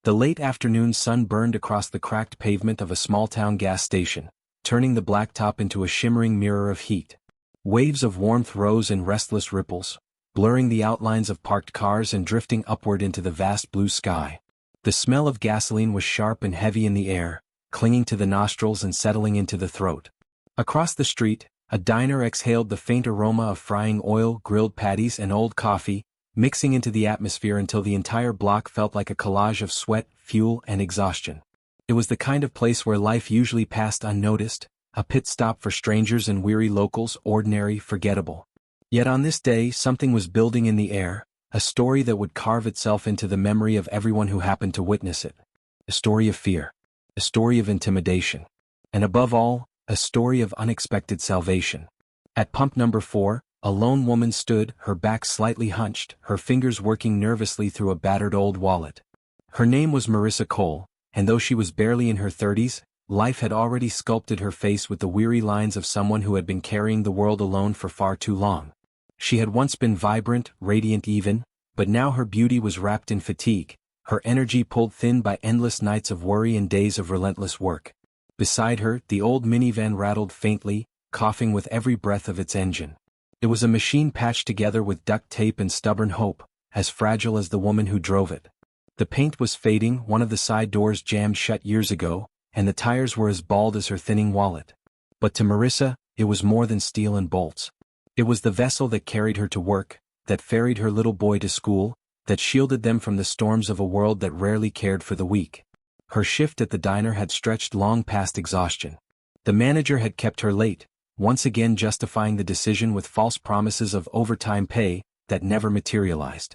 The late afternoon sun burned across the cracked pavement of a small-town gas station, turning the blacktop into a shimmering mirror of heat. Waves of warmth rose in restless ripples, blurring the outlines of parked cars and drifting upward into the vast blue sky. The smell of gasoline was sharp and heavy in the air, clinging to the nostrils and settling into the throat. Across the street, a diner exhaled the faint aroma of frying oil, grilled patties, and old coffee, mixing into the atmosphere until the entire block felt like a collage of sweat, fuel, and exhaustion. It was the kind of place where life usually passed unnoticed, a pit stop for strangers and weary locals, ordinary, forgettable. Yet on this day something was building in the air, a story that would carve itself into the memory of everyone who happened to witness it. A story of fear. A story of intimidation. And above all, a story of unexpected salvation. At pump number 4, a lone woman stood, her back slightly hunched, her fingers working nervously through a battered old wallet. Her name was Marissa Cole, and though she was barely in her 30s, life had already sculpted her face with the weary lines of someone who had been carrying the world alone for far too long. She had once been vibrant, radiant even, but now her beauty was wrapped in fatigue, her energy pulled thin by endless nights of worry and days of relentless work. Beside her, the old minivan rattled faintly, coughing with every breath of its engine. It was a machine patched together with duct tape and stubborn hope, as fragile as the woman who drove it. The paint was fading, one of the side doors jammed shut years ago, and the tires were as bald as her thinning wallet. But to Marissa, it was more than steel and bolts. It was the vessel that carried her to work, that ferried her little boy to school, that shielded them from the storms of a world that rarely cared for the weak. Her shift at the diner had stretched long past exhaustion. The manager had kept her late, once again justifying the decision with false promises of overtime pay that never materialized.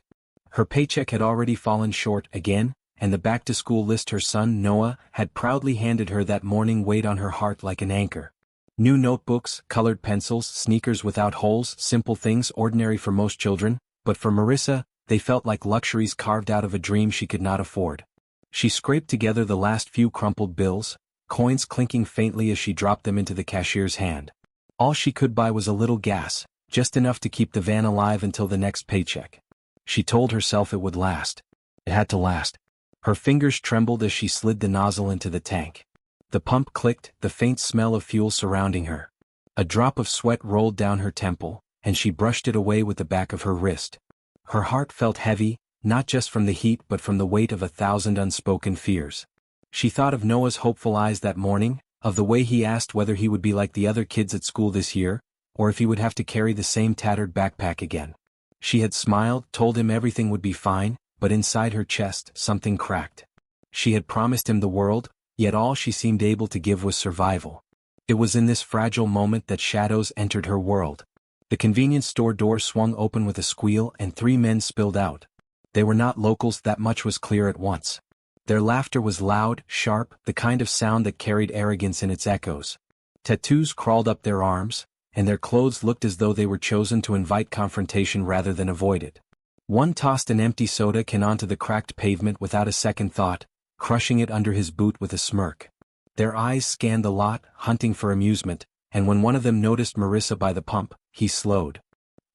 Her paycheck had already fallen short again, and the back-to-school list her son, Noah, had proudly handed her that morning weighed on her heart like an anchor. New notebooks, colored pencils, sneakers without holes, simple things ordinary for most children, but for Marissa, they felt like luxuries carved out of a dream she could not afford. She scraped together the last few crumpled bills, coins clinking faintly as she dropped them into the cashier's hand. All she could buy was a little gas, just enough to keep the van alive until the next paycheck. She told herself it would last. It had to last. Her fingers trembled as she slid the nozzle into the tank. The pump clicked, the faint smell of fuel surrounding her. A drop of sweat rolled down her temple, and she brushed it away with the back of her wrist. Her heart felt heavy, not just from the heat but from the weight of 1,000 unspoken fears. She thought of Noah's hopeful eyes that morning, of the way he asked whether he would be like the other kids at school this year, or if he would have to carry the same tattered backpack again. She had smiled, told him everything would be fine, but inside her chest, something cracked. She had promised him the world, yet all she seemed able to give was survival. It was in this fragile moment that shadows entered her world. The convenience store door swung open with a squeal and 3 men spilled out. They were not locals, that much was clear at once. Their laughter was loud, sharp, the kind of sound that carried arrogance in its echoes. Tattoos crawled up their arms, and their clothes looked as though they were chosen to invite confrontation rather than avoid it. One tossed an empty soda can onto the cracked pavement without a second thought, crushing it under his boot with a smirk. Their eyes scanned the lot, hunting for amusement, and when one of them noticed Marissa by the pump, he slowed.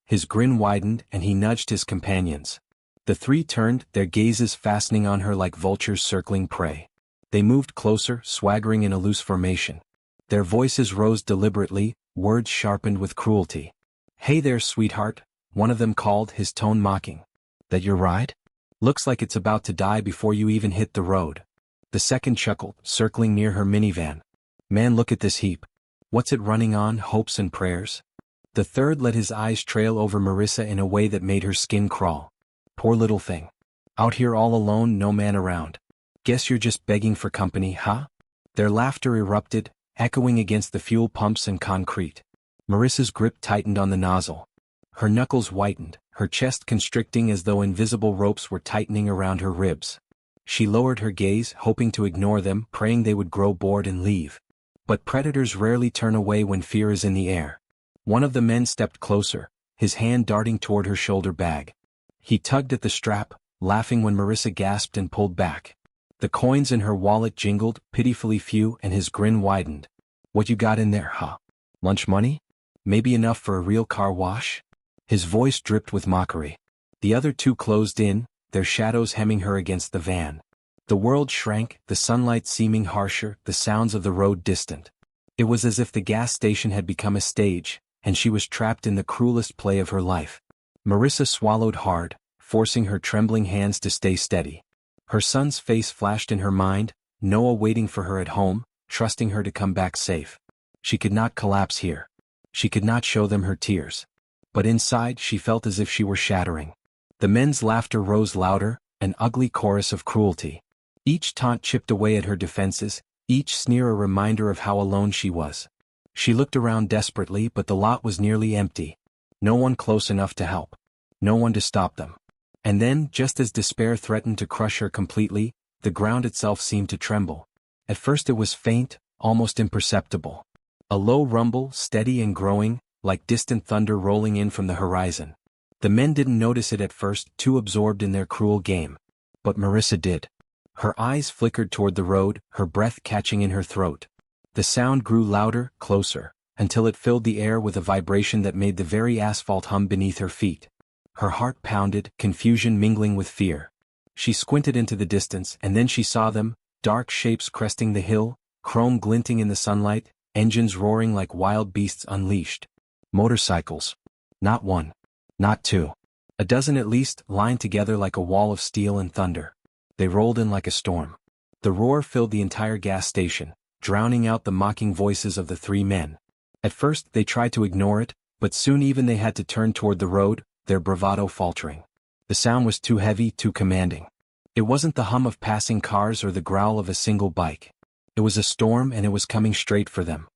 His grin widened and he nudged his companions. The 3 turned, their gazes fastening on her like vultures circling prey. They moved closer, swaggering in a loose formation. Their voices rose deliberately, words sharpened with cruelty. "Hey there, sweetheart," one of them called, his tone mocking. "That your ride? Looks like it's about to die before you even hit the road." The second chuckled, circling near her minivan. "Man, look at this heap. What's it running on, hopes and prayers?" The third let his eyes trail over Marissa in a way that made her skin crawl. "Poor little thing. Out here all alone, no man around. Guess you're just begging for company, huh?" Their laughter erupted, echoing against the fuel pumps and concrete. Marissa's grip tightened on the nozzle. Her knuckles whitened, her chest constricting as though invisible ropes were tightening around her ribs. She lowered her gaze, hoping to ignore them, praying they would grow bored and leave. But predators rarely turn away when fear is in the air. One of the men stepped closer, his hand darting toward her shoulder bag. He tugged at the strap, laughing when Marissa gasped and pulled back. The coins in her wallet jingled, pitifully few, and his grin widened. "What you got in there, huh? Lunch money? Maybe enough for a real car wash?" His voice dripped with mockery. The other 2 closed in, their shadows hemming her against the van. The world shrank, the sunlight seeming harsher, the sounds of the road distant. It was as if the gas station had become a stage, and she was trapped in the cruelest play of her life. Marissa swallowed hard, forcing her trembling hands to stay steady. Her son's face flashed in her mind, Noah waiting for her at home, trusting her to come back safe. She could not collapse here. She could not show them her tears. But inside she felt as if she were shattering. The men's laughter rose louder, an ugly chorus of cruelty. Each taunt chipped away at her defenses, each sneer a reminder of how alone she was. She looked around desperately, but the lot was nearly empty. No one close enough to help. No one to stop them. And then, just as despair threatened to crush her completely, the ground itself seemed to tremble. At first it was faint, almost imperceptible. A low rumble, steady and growing, like distant thunder rolling in from the horizon. The men didn't notice it at first, too absorbed in their cruel game. But Marissa did. Her eyes flickered toward the road, her breath catching in her throat. The sound grew louder, closer, until it filled the air with a vibration that made the very asphalt hum beneath her feet. Her heart pounded, confusion mingling with fear. She squinted into the distance, and then she saw them, dark shapes cresting the hill, chrome glinting in the sunlight, engines roaring like wild beasts unleashed. Motorcycles. Not one. Not two. A dozen at least, lined together like a wall of steel and thunder. They rolled in like a storm. The roar filled the entire gas station, drowning out the mocking voices of the three men. At first they tried to ignore it, but soon even they had to turn toward the road, their bravado faltering. The sound was too heavy, too commanding. It wasn't the hum of passing cars or the growl of a single bike. It was a storm, and it was coming straight for them.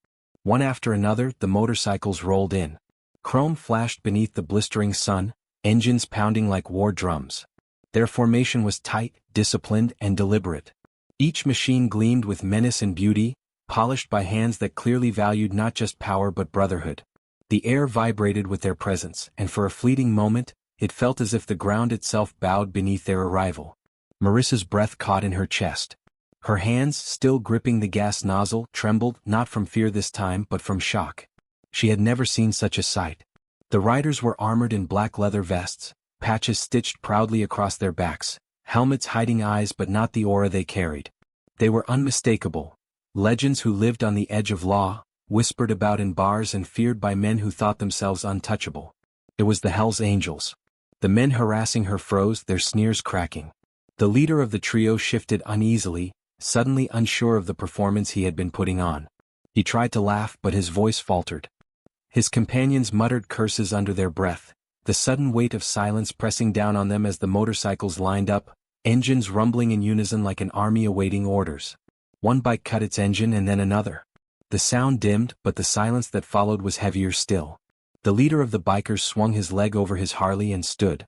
One after another, the motorcycles rolled in. Chrome flashed beneath the blistering sun, engines pounding like war drums. Their formation was tight, disciplined, and deliberate. Each machine gleamed with menace and beauty, polished by hands that clearly valued not just power but brotherhood. The air vibrated with their presence, and for a fleeting moment, it felt as if the ground itself bowed beneath their arrival. Marissa's breath caught in her chest. Her hands, still gripping the gas nozzle, trembled, not from fear this time but from shock. She had never seen such a sight. The riders were armored in black leather vests, patches stitched proudly across their backs, helmets hiding eyes but not the aura they carried. They were unmistakable. Legends who lived on the edge of law, whispered about in bars and feared by men who thought themselves untouchable. It was the Hell's Angels. The men harassing her froze, their sneers cracking. The leader of the trio shifted uneasily, suddenly unsure of the performance he had been putting on. He tried to laugh, but his voice faltered. His companions muttered curses under their breath, the sudden weight of silence pressing down on them as the motorcycles lined up, engines rumbling in unison like an army awaiting orders. One bike cut its engine and then another. The sound dimmed, but the silence that followed was heavier still. The leader of the bikers swung his leg over his Harley and stood.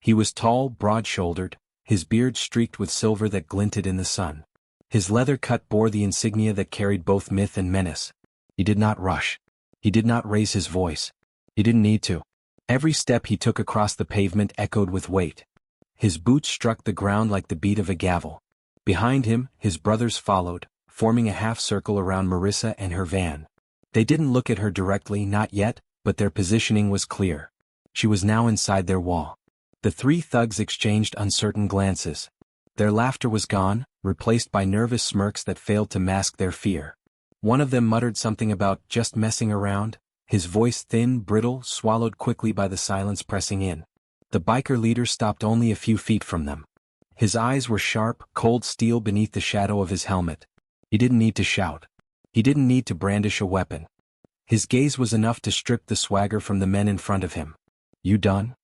He was tall, broad-shouldered, his beard streaked with silver that glinted in the sun. His leather cut bore the insignia that carried both myth and menace. He did not rush. He did not raise his voice. He didn't need to. Every step he took across the pavement echoed with weight. His boots struck the ground like the beat of a gavel. Behind him, his brothers followed, forming a half-circle around Marissa and her van. They didn't look at her directly, not yet, but their positioning was clear. She was now inside their wall. The three thugs exchanged uncertain glances. Their laughter was gone, replaced by nervous smirks that failed to mask their fear. One of them muttered something about just messing around, his voice thin, brittle, swallowed quickly by the silence pressing in. The biker leader stopped only a few feet from them. His eyes were sharp, cold steel beneath the shadow of his helmet. He didn't need to shout. He didn't need to brandish a weapon. His gaze was enough to strip the swagger from the men in front of him. "You done?"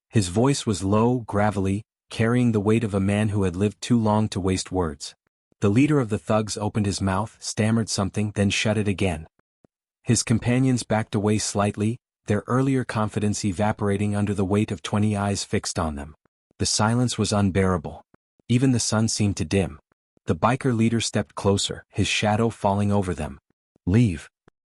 His voice was low, gravelly, carrying the weight of a man who had lived too long to waste words. The leader of the thugs opened his mouth, stammered something, then shut it again. His companions backed away slightly, their earlier confidence evaporating under the weight of 20 eyes fixed on them. The silence was unbearable. Even the sun seemed to dim. The biker leader stepped closer, his shadow falling over them. "Leave."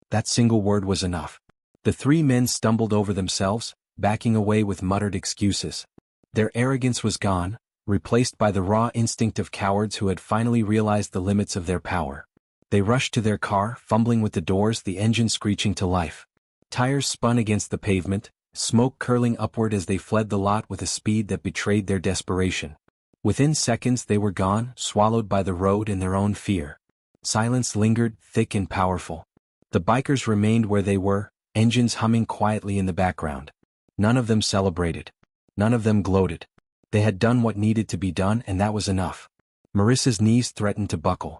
That single word was enough. The three men stumbled over themselves, backing away with muttered excuses. Their arrogance was gone, replaced by the raw instinct of cowards who had finally realized the limits of their power. They rushed to their car, fumbling with the doors, the engine screeching to life. Tires spun against the pavement, smoke curling upward as they fled the lot with a speed that betrayed their desperation. Within seconds they were gone, swallowed by the road and their own fear. Silence lingered, thick and powerful. The bikers remained where they were, engines humming quietly in the background. None of them celebrated. None of them gloated. They had done what needed to be done, and that was enough. Marissa's knees threatened to buckle.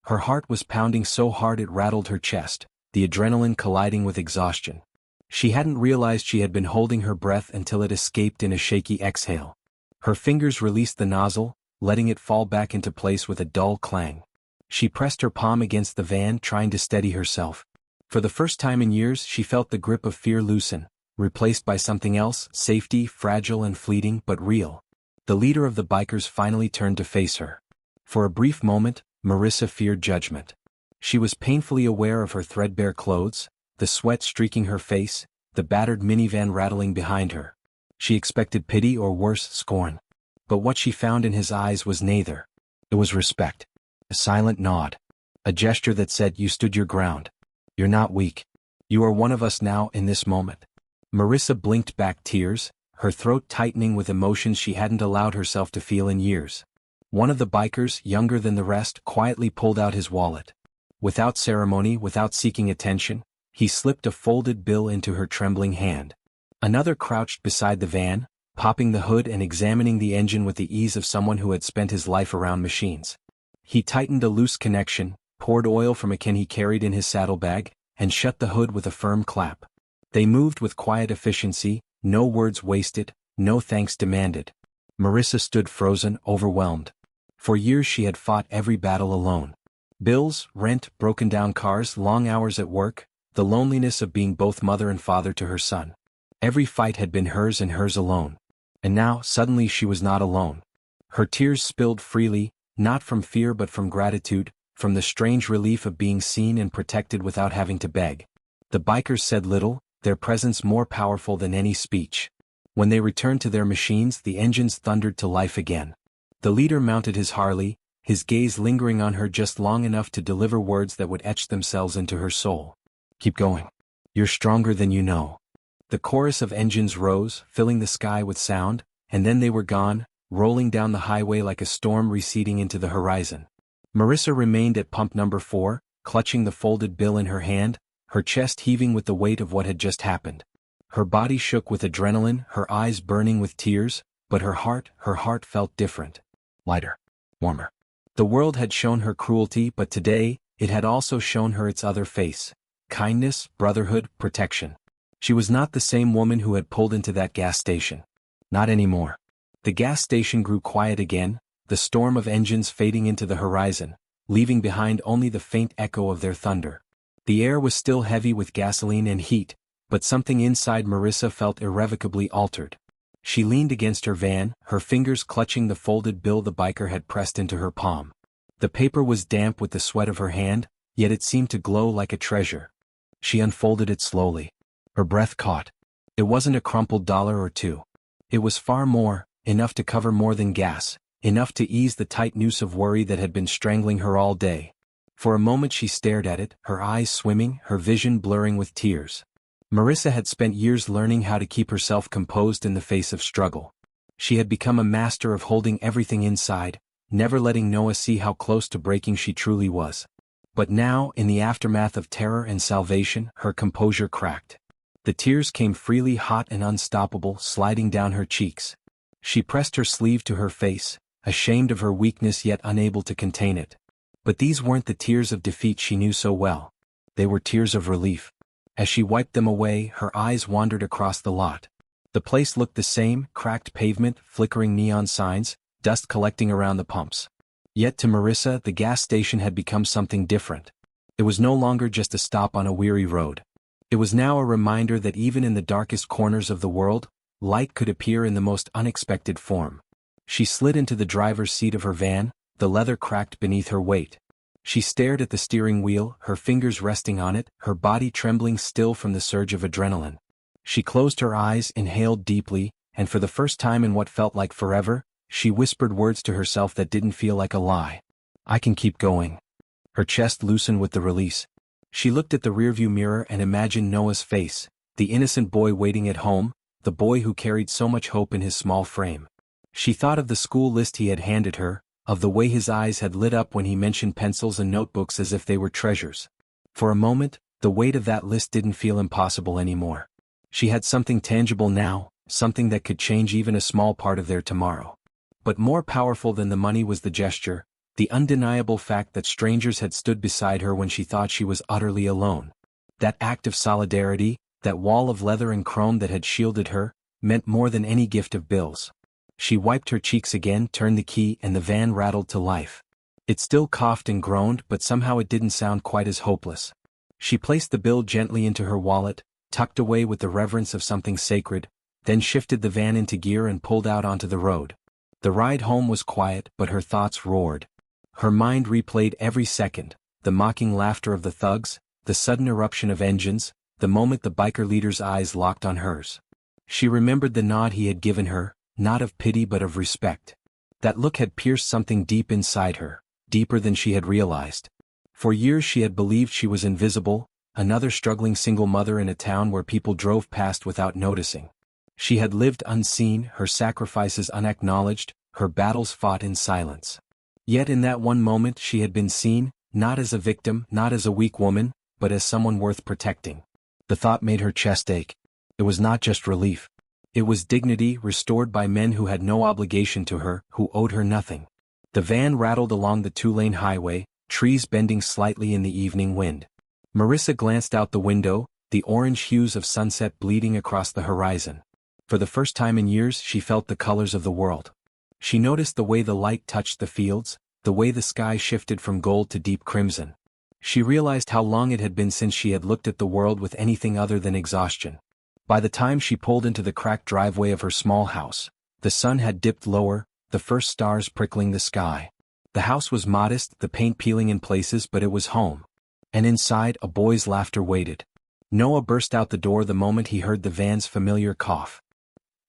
Her heart was pounding so hard it rattled her chest, the adrenaline colliding with exhaustion. She hadn't realized she had been holding her breath until it escaped in a shaky exhale. Her fingers released the nozzle, letting it fall back into place with a dull clang. She pressed her palm against the van, trying to steady herself. For the first time in years she felt the grip of fear loosen, replaced by something else, safety, fragile and fleeting but real. The leader of the bikers finally turned to face her. For a brief moment, Marissa feared judgment. She was painfully aware of her threadbare clothes, the sweat streaking her face, the battered minivan rattling behind her. She expected pity or worse, scorn. But what she found in his eyes was neither. It was respect. A silent nod. A gesture that said, "You stood your ground. You're not weak. You are one of us now in this moment." Marissa blinked back tears, her throat tightening with emotions she hadn't allowed herself to feel in years. One of the bikers, younger than the rest, quietly pulled out his wallet. Without ceremony, without seeking attention, he slipped a folded bill into her trembling hand. Another crouched beside the van, popping the hood and examining the engine with the ease of someone who had spent his life around machines. He tightened a loose connection, poured oil from a can he carried in his saddlebag, and shut the hood with a firm clap. They moved with quiet efficiency, no words wasted, no thanks demanded. Marissa stood frozen, overwhelmed. For years she had fought every battle alone. Bills, rent, broken-down cars, long hours at work, the loneliness of being both mother and father to her son. Every fight had been hers and hers alone. And now, suddenly she was not alone. Her tears spilled freely, not from fear but from gratitude, from the strange relief of being seen and protected without having to beg. The bikers said little, their presence more powerful than any speech. When they returned to their machines, the engines thundered to life again. The leader mounted his Harley, his gaze lingering on her just long enough to deliver words that would etch themselves into her soul. "Keep going. You're stronger than you know." The chorus of engines rose, filling the sky with sound, and then they were gone, rolling down the highway like a storm receding into the horizon. Marissa remained at pump number 4, clutching the folded bill in her hand, her chest heaving with the weight of what had just happened. Her body shook with adrenaline, her eyes burning with tears, but her heart felt different. Lighter. Warmer. The world had shown her cruelty, but today, it had also shown her its other face. Kindness, brotherhood, protection. She was not the same woman who had pulled into that gas station. Not anymore. The gas station grew quiet again, the storm of engines fading into the horizon, leaving behind only the faint echo of their thunder. The air was still heavy with gasoline and heat, but something inside Marissa felt irrevocably altered. She leaned against her van, her fingers clutching the folded bill the biker had pressed into her palm. The paper was damp with the sweat of her hand, yet it seemed to glow like a treasure. She unfolded it slowly. Her breath caught. It wasn't a crumpled dollar or two. It was far more, enough to cover more than gas, enough to ease the tight noose of worry that had been strangling her all day. For a moment she stared at it, her eyes swimming, her vision blurring with tears. Marissa had spent years learning how to keep herself composed in the face of struggle. She had become a master of holding everything inside, never letting Noah see how close to breaking she truly was. But now, in the aftermath of terror and salvation, her composure cracked. The tears came freely, hot and unstoppable, sliding down her cheeks. She pressed her sleeve to her face, ashamed of her weakness yet unable to contain it. But these weren't the tears of defeat she knew so well. They were tears of relief. As she wiped them away, her eyes wandered across the lot. The place looked the same, cracked pavement, flickering neon signs, dust collecting around the pumps. Yet to Marissa, the gas station had become something different. It was no longer just a stop on a weary road. It was now a reminder that even in the darkest corners of the world, light could appear in the most unexpected form. She slid into the driver's seat of her van, the leather cracked beneath her weight. She stared at the steering wheel, her fingers resting on it, her body trembling still from the surge of adrenaline. She closed her eyes, inhaled deeply, and for the first time in what felt like forever, she whispered words to herself that didn't feel like a lie. "I can keep going." Her chest loosened with the release. She looked at the rearview mirror and imagined Noah's face, the innocent boy waiting at home, the boy who carried so much hope in his small frame. She thought of the school list he had handed her, of the way his eyes had lit up when he mentioned pencils and notebooks as if they were treasures. For a moment, the weight of that list didn't feel impossible anymore. She had something tangible now, something that could change even a small part of their tomorrow. But more powerful than the money was the gesture, the undeniable fact that strangers had stood beside her when she thought she was utterly alone. That act of solidarity, that wall of leather and chrome that had shielded her, meant more than any gift of bills. She wiped her cheeks again, turned the key, and the van rattled to life. It still coughed and groaned, but somehow it didn't sound quite as hopeless. She placed the bill gently into her wallet, tucked away with the reverence of something sacred, then shifted the van into gear and pulled out onto the road. The ride home was quiet, but her thoughts roared. Her mind replayed every second, the mocking laughter of the thugs, the sudden eruption of engines, the moment the biker leader's eyes locked on hers. She remembered the nod he had given her, not of pity but of respect. That look had pierced something deep inside her, deeper than she had realized. For years she had believed she was invisible, another struggling single mother in a town where people drove past without noticing. She had lived unseen, her sacrifices unacknowledged, her battles fought in silence. Yet in that one moment she had been seen, not as a victim, not as a weak woman, but as someone worth protecting. The thought made her chest ache. It was not just relief. It was dignity restored by men who had no obligation to her, who owed her nothing. The van rattled along the two-lane highway, trees bending slightly in the evening wind. Marissa glanced out the window, the orange hues of sunset bleeding across the horizon. For the first time in years she felt the colors of the world. She noticed the way the light touched the fields, the way the sky shifted from gold to deep crimson. She realized how long it had been since she had looked at the world with anything other than exhaustion. By the time she pulled into the cracked driveway of her small house, the sun had dipped lower, the first stars prickling the sky. The house was modest, the paint peeling in places, but it was home. And inside, a boy's laughter waited. Noah burst out the door the moment he heard the van's familiar cough.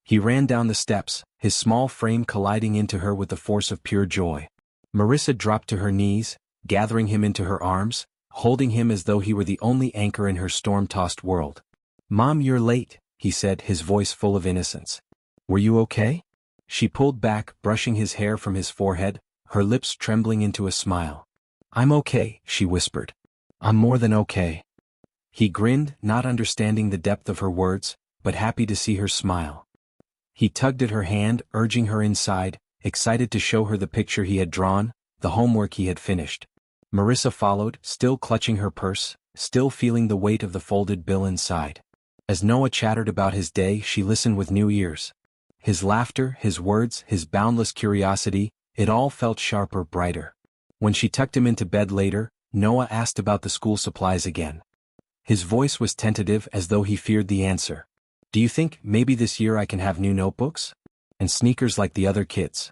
He ran down the steps, his small frame colliding into her with the force of pure joy. Marissa dropped to her knees, gathering him into her arms, holding him as though he were the only anchor in her storm-tossed world. "Mom, you're late," he said, his voice full of innocence. "Were you okay?" She pulled back, brushing his hair from his forehead, her lips trembling into a smile. "I'm okay," she whispered. "I'm more than okay." He grinned, not understanding the depth of her words, but happy to see her smile. He tugged at her hand, urging her inside, excited to show her the picture he had drawn, the homework he had finished. Marissa followed, still clutching her purse, still feeling the weight of the folded bill inside. As Noah chattered about his day, she listened with new ears. His laughter, his words, his boundless curiosity, it all felt sharper, brighter. When she tucked him into bed later, Noah asked about the school supplies again. His voice was tentative, as though he feared the answer. "Do you think maybe this year I can have new notebooks? And sneakers like the other kids?"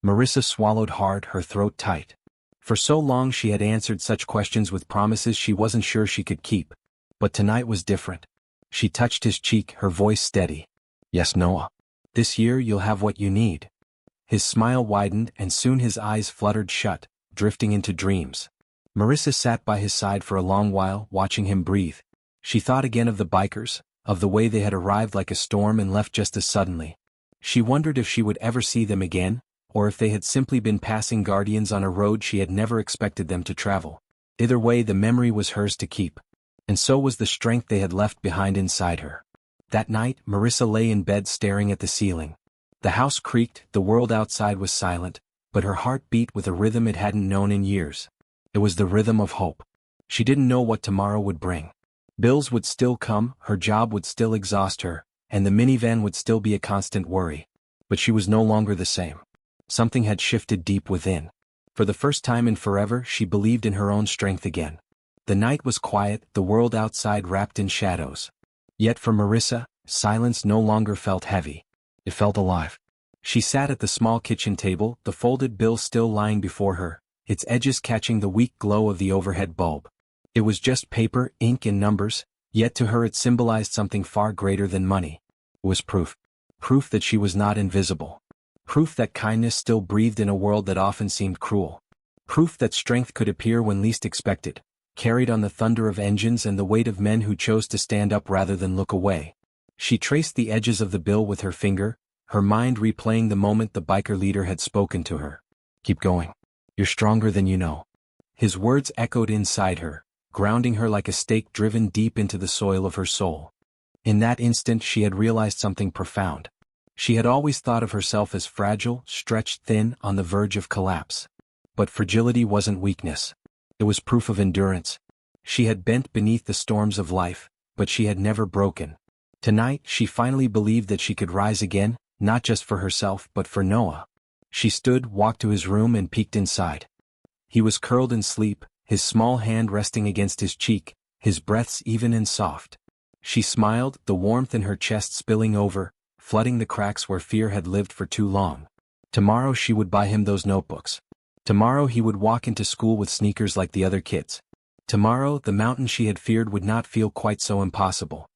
Marissa swallowed hard, her throat tight. For so long she had answered such questions with promises she wasn't sure she could keep. But tonight was different. She touched his cheek, her voice steady. "Yes, Noah. This year you'll have what you need." His smile widened, and soon his eyes fluttered shut, drifting into dreams. Marissa sat by his side for a long while, watching him breathe. She thought again of the bikers, of the way they had arrived like a storm and left just as suddenly. She wondered if she would ever see them again, or if they had simply been passing guardians on a road she had never expected them to travel. Either way, the memory was hers to keep. And so was the strength they had left behind inside her. That night, Marissa lay in bed staring at the ceiling. The house creaked, the world outside was silent, but her heart beat with a rhythm it hadn't known in years. It was the rhythm of hope. She didn't know what tomorrow would bring. Bills would still come, her job would still exhaust her, and the minivan would still be a constant worry. But she was no longer the same. Something had shifted deep within. For the first time in forever, she believed in her own strength again. The night was quiet, the world outside wrapped in shadows. Yet for Marissa, silence no longer felt heavy. It felt alive. She sat at the small kitchen table, the folded bill still lying before her, its edges catching the weak glow of the overhead bulb. It was just paper, ink and numbers, yet to her it symbolized something far greater than money. It was proof. Proof that she was not invisible. Proof that kindness still breathed in a world that often seemed cruel. Proof that strength could appear when least expected, carried on the thunder of engines and the weight of men who chose to stand up rather than look away. She traced the edges of the bill with her finger, her mind replaying the moment the biker leader had spoken to her. "Keep going. You're stronger than you know." His words echoed inside her, grounding her like a stake driven deep into the soil of her soul. In that instant she had realized something profound. She had always thought of herself as fragile, stretched thin, on the verge of collapse. But fragility wasn't weakness. It was proof of endurance. She had bent beneath the storms of life, but she had never broken. Tonight she finally believed that she could rise again, not just for herself but for Noah. She stood, walked to his room and peeked inside. He was curled in sleep, his small hand resting against his cheek, his breaths even and soft. She smiled, the warmth in her chest spilling over, flooding the cracks where fear had lived for too long. Tomorrow she would buy him those notebooks. Tomorrow he would walk into school with sneakers like the other kids. Tomorrow the mountain she had feared would not feel quite so impossible.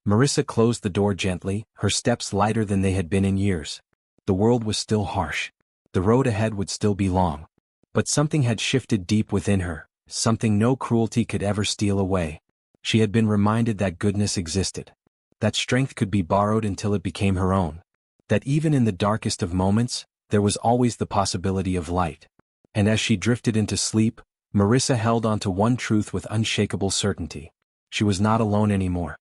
Marissa closed the door gently, her steps lighter than they had been in years. The world was still harsh. The road ahead would still be long. But something had shifted deep within her, something no cruelty could ever steal away. She had been reminded that goodness existed. That strength could be borrowed until it became her own. That even in the darkest of moments, there was always the possibility of light. And as she drifted into sleep, Marissa held on to one truth with unshakable certainty. She was not alone anymore.